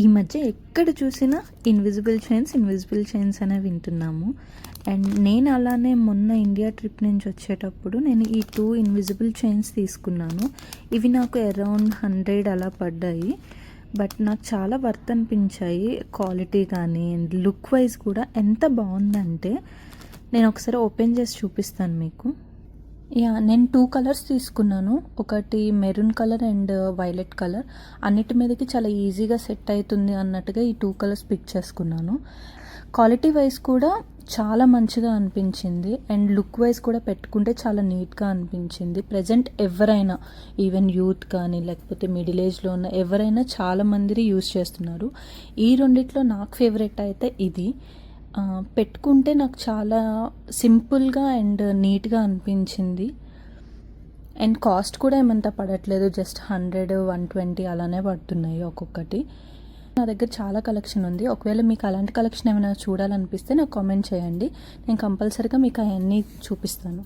ఈ మధ్య ఎక్కడ చూసినా ఇన్విజిబుల్ చైన్స్ అనే వింటున్నాము. అండ్ నేను అలానే మొన్న ఇండియా ట్రిప్ నుంచి వచ్చేటప్పుడు నేను ఈ 2 ఇన్విజిబుల్ చైన్స్ తీసుకున్నాను. ఇవి నాకు అరౌండ్ 100 అలా పడ్డాయి. బట్ నాకు చాలా వర్త్ అనిపించాయి. క్వాలిటీ కానీ అండ్ లుక్ వైజ్ కూడా ఎంత బాగుందంటే నేను ఒకసారి ఓపెన్ చేసి చూపిస్తాను మీకు. నేను 2 కలర్స్ తీసుకున్నాను. ఒకటి maroon colour and violet colour. అన్నిటి మీదకి చాలా ఈజీగా సెట్ అవుతుంది అన్నట్టుగా ఈ 2 కలర్స్ పిక్ చేసుకున్నాను. క్వాలిటీ వైజ్ కూడా చాలా మంచిగా అనిపించింది అండ్ లుక్ వైజ్ కూడా పెట్టుకుంటే చాలా నీట్గా అనిపించింది. ప్రజెంట్ ఎవరైనా ఈవెన్ యూత్ కానీ లేకపోతే మిడిల్ ఏజ్లో ఉన్న ఎవరైనా చాలా మంది యూజ్ చేస్తున్నారు. ఈ రెండిట్లో నాకు ఫేవరెట్ అయితే ఇది. పెట్టుకుంటే నాకు చాలా సింపుల్గా అండ్ నీట్గా అనిపించింది. అండ్ కాస్ట్ కూడా ఏమంతా పడట్లేదు, జస్ట్ 100, 120 అలానే పడుతున్నాయి ఒక్కొక్కటి. నా దగ్గర చాలా కలెక్షన్ ఉంది. ఒకవేళ మీకు అలాంటి కలెక్షన్ ఏమైనా చూడాలనిపిస్తే నాకు కామెంట్ చేయండి. నేను కంపల్సరీగా మీకు అవన్నీ చూపిస్తాను.